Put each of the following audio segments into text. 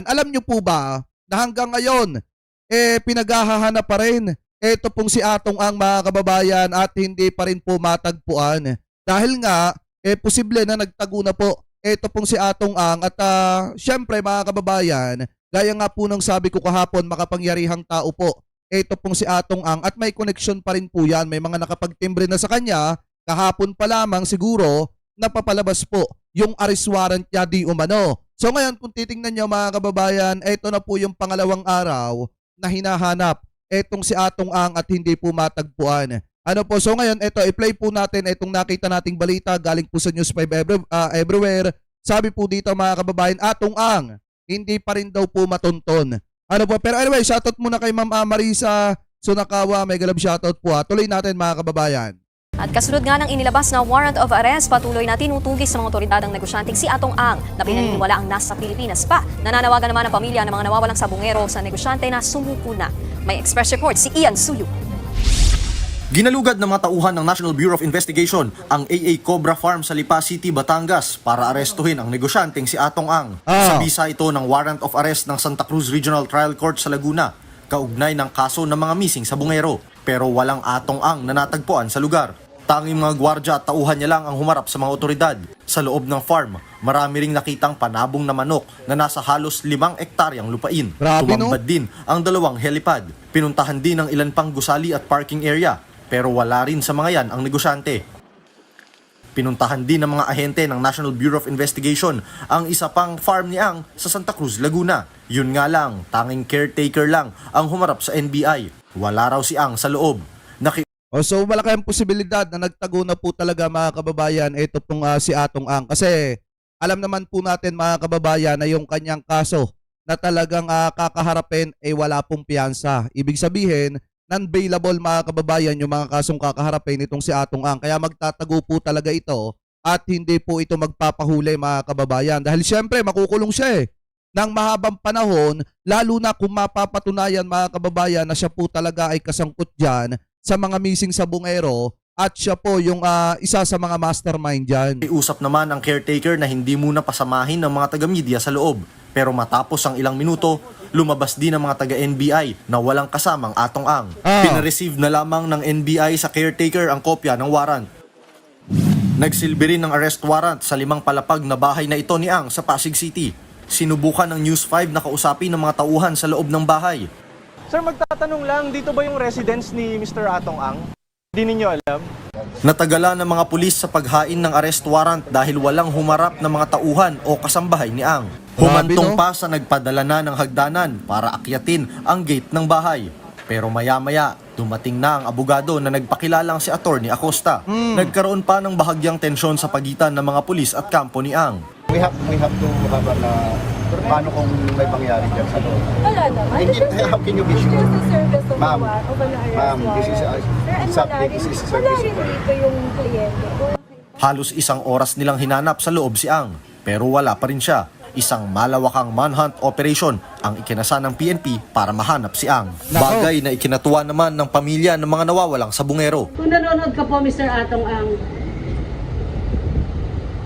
alam nyo po ba na hanggang ngayon, pinaghahanap pa rin ito pong si Atong Ang, mga kababayan, at hindi pa rin po matagpuan. Dahil nga, posible na nagtago na po ito pong si Atong Ang at syempre mga kababayan, gaya nga po ng sabi ko kahapon, makapangyarihang tao po ito pong si Atong Ang at may connection pa rin po yan. May mga nakapagtimbre na sa kanya, kahapon pa lamang siguro, napapalabas po yung arrest warrant niya di umano. So ngayon kung titingnan nyo mga kababayan, ito na po yung pangalawang araw na hinahanap etong si Atong Ang at hindi po matagpuan. Ano po, so ngayon ito, i-play po natin itong nakita nating balita galing po sa News 5 everywhere. Sabi po dito mga kababayan, Atong Ang, hindi pa rin daw po matunton. Ano po, pero anyway, shoutout muna kay Ma'am Marisa Sunakawa, mega love shoutout po ha. Tuloy natin mga kababayan. At kasunod nga ng inilabas na warrant of arrest, patuloy na tinutugis sa mga otoridad ang negosyanteng si Atong Ang na pinaniniwala ang nasa Pilipinas pa. Nananawagan naman ang pamilya ng mga nawawalang sabungero sa negosyante na sumuko na. May express report si Ian Suyu. Ginalugad ng mga tauhan ng National Bureau of Investigation ang AA Cobra Farm sa Lipa City, Batangas para arestuhin ang negosyanteng si Atong Ang. Sa bisa ito ng warrant of arrest ng Santa Cruz Regional Trial Court sa Laguna, kaugnay ng kaso ng mga missing sabungero. Pero walang Atong Ang na natagpuan sa lugar. Tanging mga gwardya at tauhan niya lang ang humarap sa mga otoridad. Sa loob ng farm, marami ring nakitang panabong na manok na nasa halos 5 hektaryang lupain. Grabe, Tumambad din ang 2 helipad. Pinuntahan din ang ilan pang gusali at parking area. Pero wala rin sa mga yan ang negosyante. Pinuntahan din ng mga ahente ng National Bureau of Investigation ang isa pang farm ni Ang sa Santa Cruz, Laguna. Yun nga lang, tanging caretaker lang ang humarap sa NBI. Wala raw si Ang sa loob. So malaki ang posibilidad na nagtago na po talaga mga kababayan ito pong si Atong Ang. Kasi alam naman po natin mga kababayan na yung kanyang kaso na talagang kakaharapin wala pong piyansa. Ibig sabihin, non-bailable mga kababayan yung mga kasong kakaharapin itong si Atong Ang. Kaya magtatago po talaga ito at hindi po ito magpapahuli mga kababayan. Dahil syempre makukulong siya ng mahabang panahon, lalo na kung mapapatunayan mga kababayan na siya po talaga ay kasangkot dyan sa mga missing sabungero at siya po yung isa sa mga mastermind dyan. Usap naman ang caretaker na hindi muna pasamahin ng mga taga-media sa loob. Pero matapos ang ilang minuto, lumabas din ang mga taga-NBI na walang kasamang Atong Ang. Pinareceive na lamang ng NBI sa caretaker ang kopya ng warrant. Nagsilbi rin ng arrest warrant sa 5 palapag na bahay na ito ni Ang sa Pasig City. Sinubukan ng News 5 na kausapin ng mga tauhan sa loob ng bahay. Sir, magtatanong lang, dito ba yung residence ni Mr. Atong Ang? Hindi ninyo alam? Natagalan ng mga pulis sa paghain ng arrest warrant dahil walang humarap ng mga tauhan o kasambahay ni Ang. Humantong pa sa nagpadala na ng hagdanan para akyatin ang gate ng bahay. Pero maya-maya, dumating na ang abogado na nagpakilalang si Attorney Acosta. Nagkaroon pa ng bahagyang tensyon sa pagitan ng mga pulis at kampo ni Ang. We have to have paano kung may pangyari dyan sa loob? Wala naman. Hindi, how can you be It's sure? just a service of Ma'am, of an arrest ma'am, this is warrant. this is a Wala service. rin dito yung kliyente ko. Halos 1 oras nilang hinanap sa loob si Ang, pero wala pa rin siya. Isang malawakang manhunt operation ang ikinasa ng PNP para mahanap si Ang. Bagay na ikinatuwa naman ng pamilya ng mga nawawalang sabungero. Kung nanonood ka po, Mr. Atong Ang,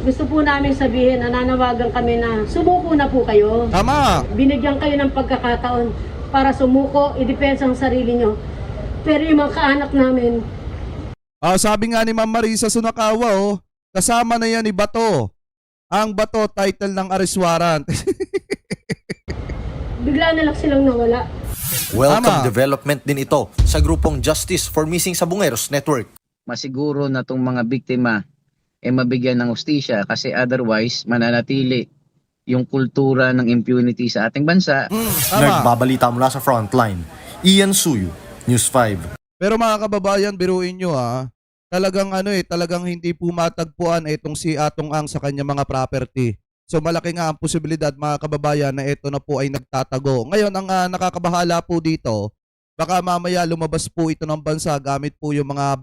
gusto po namin sabihin na nanawagan kami na sumuko na po kayo. Tama! Binigyan kayo ng pagkakataon para sumuko, i-depensa ang sarili nyo. Pero yung mga kaanak namin, Sabi nga ni Ma'am Marisa Sunakawa, kasama na yan ni Bato. Ang Bato, title ng arrest warrant. bigla na lang silang nawala. Welcome Tama. development din ito sa grupong Justice for Missing Sabungeros Network. Masiguro na itong mga biktima mabigyan ng hustisya kasi otherwise mananatili yung kultura ng impunity sa ating bansa. Tama. Nagbabalita mula sa frontline, Ian Suyu, News 5. Pero mga kababayan, biruin nyo talagang talagang hindi po matagpuan itong si Atong Ang sa kanya mga property. So malaki nga ang posibilidad mga kababayan na ito na po ay nagtatago. Ngayon ang nakakabahala po dito, baka mamaya lumabas po ito ng bansa gamit po yung mga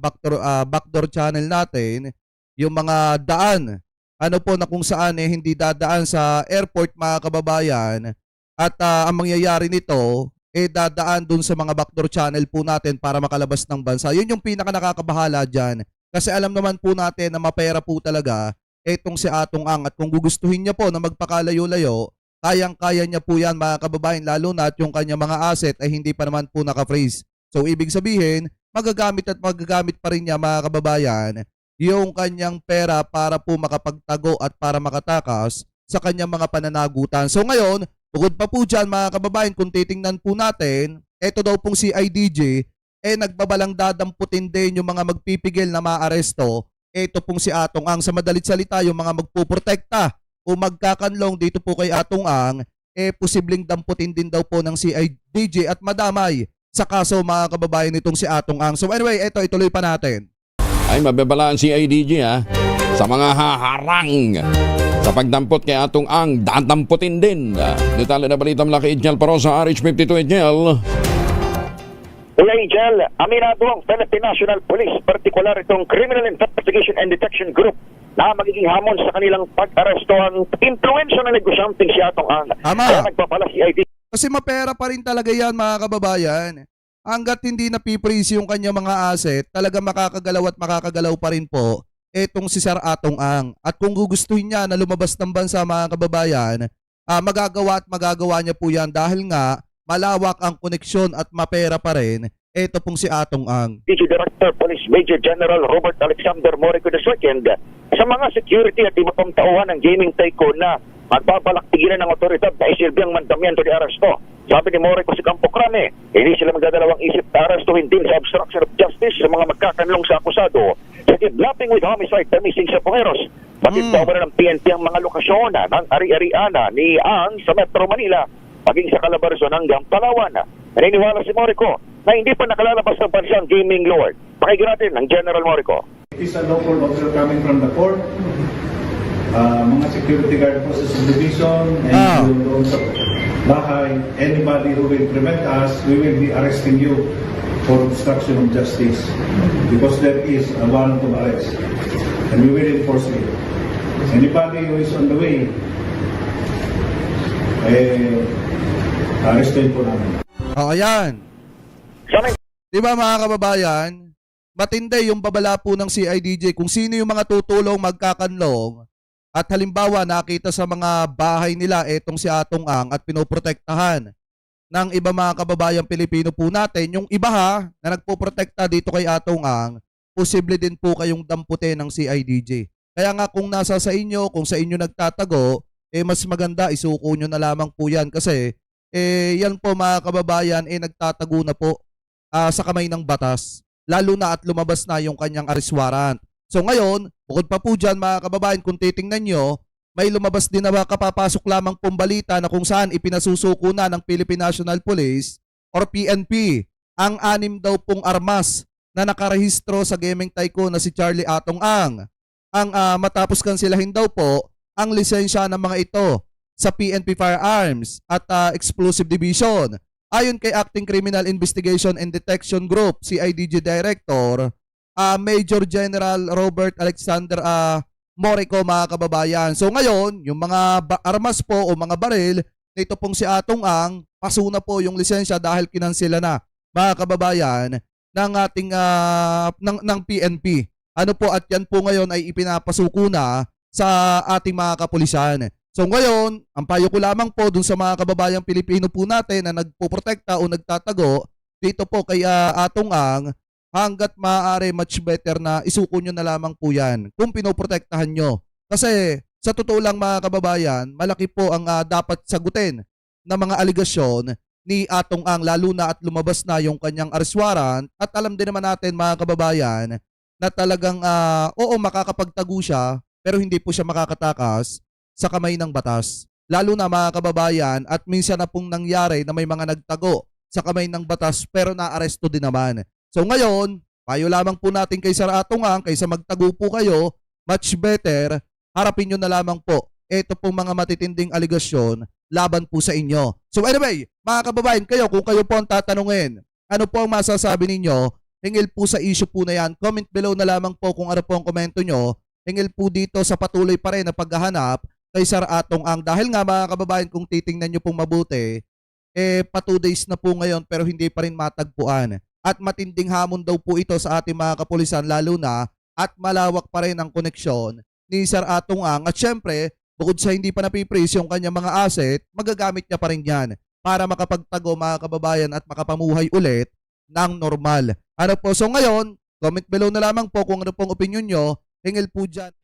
backdoor channel natin, yung mga daan, na kung saan hindi dadaan sa airport mga kababayan at ang mangyayari nito dadaan dun sa mga backdoor channel po natin para makalabas ng bansa. Yun yung pinaka nakakabahala dyan. Kasi alam naman po natin na mapera po talaga itong si Atong Ang at kung gugustuhin niya po na magpakalayo-layo, kayang-kaya niya po yan mga kababayan, lalo na at yung kanyang mga asset ay hindi pa naman po naka-freeze. So ibig sabihin, magagamit at magagamit pa rin niya mga kababayan yung kanyang pera para po makapagtago at para makatakas sa kanyang mga pananagutan. So ngayon, bukod pa po dyan mga kababayan, kung titingnan po natin, eto daw pong si IDJ, nagbabalang dadamputin din yung mga magpipigil na maaresto. Eto pong si Atong Ang, sa madalit salita, yung mga magpuprotekta o magkakanlong dito po kay Atong Ang, posibleng damputin din daw po ng CIDJ at madamay sa kaso mga kababayan nitong si Atong Ang. So anyway, eto ituloy pa natin. Ay mababalaan si IDG sa mga haharang sa pagdampot kay Atong Ang, dadamputin din. Detalye na balita mula kay Ijel Parosa, RH52 Ijel. Kuya Ijel, aminado ang Philippine National Police, partikular itong Criminal Investigation and Detection Group na magiging hamon sa kanilang pag-aresto ang impluensya ng negosyanteng si Atong Ang. Tama. Kaya nagpapala si IDG. Kasi mapera pa rin talaga yan mga kababayan. Hanggat hindi na-freeze yung kanyang mga asset, talaga makakagalaw at makakagalaw pa rin po etong si Sir Atong Ang. At kung gugustuhin niya na lumabas ng bansa mga kababayan, magagawa at magagawa niya po yan dahil nga malawak ang koneksyon at mapera pa rin eto pong si Atong Ang. DG Director Police Major General Robert Alexander Morico II sa mga security at iba pang tauhan ng gaming tycoon na magbabalak tigilan ng otoridad na isilbiyang mandamiento ni aresto. Sabi ni Morico si Campo Crame, hindi sila magdadalawang isip na arestuhin din sa obstruction of justice sa mga magkakanlong sa akusado sa kidnapping with homicide na missing sa Pongeros. Bakit daw ba ng PNP ang mga lokasyon ng ari-ariana ni Ang sa Metro Manila, maging sa Calabarzon hanggang Palawan? Naniniwala si Morico na hindi pa nakalalabas ng bansa ang gaming lord. Pakinggan natin ang General Morico. Is a local officer coming from the court, mga security guard po sa subdivision, and doon sa bahay, anybody who will prevent us, we will be arresting you for obstruction of justice because there is a warrant of arrest and we will enforce it. Anybody who is on the way, arrestin po namin. Ayan. Sana Di ba mga kababayan, matindi yung babala po ng CIDJ kung sino yung mga tutulong magkakanlong at halimbawa nakita sa mga bahay nila etong si Atong Ang at pinoprotektahan ng iba mga kababayang Pilipino po natin. Yung iba na nagpoprotekta dito kay Atong Ang, posible din po kayong damputin ng CIDJ. Kaya nga kung nasa sa inyo, kung sa inyo nagtatago, mas maganda isuko nyo na lamang po yan kasi yan po mga kababayan nagtatago na po sa kamay ng batas. Lalo na at lumabas na yung kanyang arrest warrant. So ngayon, bukod pa po dyan mga kababayan, kung titingnan nyo, may lumabas din na kapapasok lamang pong balita na kung saan ipinasusuko na ng Philippine National Police or PNP ang 6 daw pong armas na nakarehistro sa gaming tycoon na si Charlie Atong Ang. Ang matapos kansilahin daw po ang lisensya ng mga ito sa PNP Firearms at Explosive Division. Ayon kay Acting Criminal Investigation and Detection Group, CIDG Director, Major General Robert Alexander Morico mga kababayan. So ngayon, yung mga armas po o mga baril, nito pong si Atong Ang, paso na po yung lisensya dahil kinansela na mga kababayan ng ating ng PNP. Ano po at yan po ngayon ay ipinapasuko na sa ating mga kapulisan. So ngayon, ang payo ko lamang po dun sa mga kababayang Pilipino po natin na nagpoprotekta o nagtatago dito po kay Atong Ang, hanggat maaari much better na isuko nyo na lamang po yan kung pinoprotektahan nyo. Kasi sa totoo lang mga kababayan, malaki po ang dapat sagutin na mga aligasyon ni Atong Ang, lalo na at lumabas na yung kanyang arrest warrant at alam din naman natin mga kababayan na talagang oo makakapagtago siya pero hindi po siya makakatakas sa kamay ng batas. Lalo na mga kababayan at minsan na pong nangyari na may mga nagtago sa kamay ng batas pero naaresto din naman. So ngayon, payo lamang po natin kay Sir Atong Ang, kaysa magtago po kayo, much better, harapin nyo na lamang po ito pong mga matitinding aligasyon laban po sa inyo. So anyway, mga kababayan, kung kayo po ang tatanungin, ano po ang masasabi ninyo, hingil po sa issue po na yan, comment below na lamang po kung ano po ang komento nyo, hingil po dito sa patuloy pa rin na paghahanap kay Sir Atong Ang. Dahil nga mga kababayan, kung titingnan nyo pong mabuti, pa 2 days na po ngayon pero hindi pa rin matagpuan. At matinding hamon daw po ito sa ating mga kapulisan, lalo na at malawak pa rin ang koneksyon ni Sir Atong Ang. At syempre, bukod sa hindi pa napipraise yung kanyang mga asset, magagamit niya pa rin yan para makapagtago mga kababayan at makapamuhay ulit ng normal. Ano po? So ngayon, comment below na lamang po kung ano pong opinion nyo. Hingil po dyan.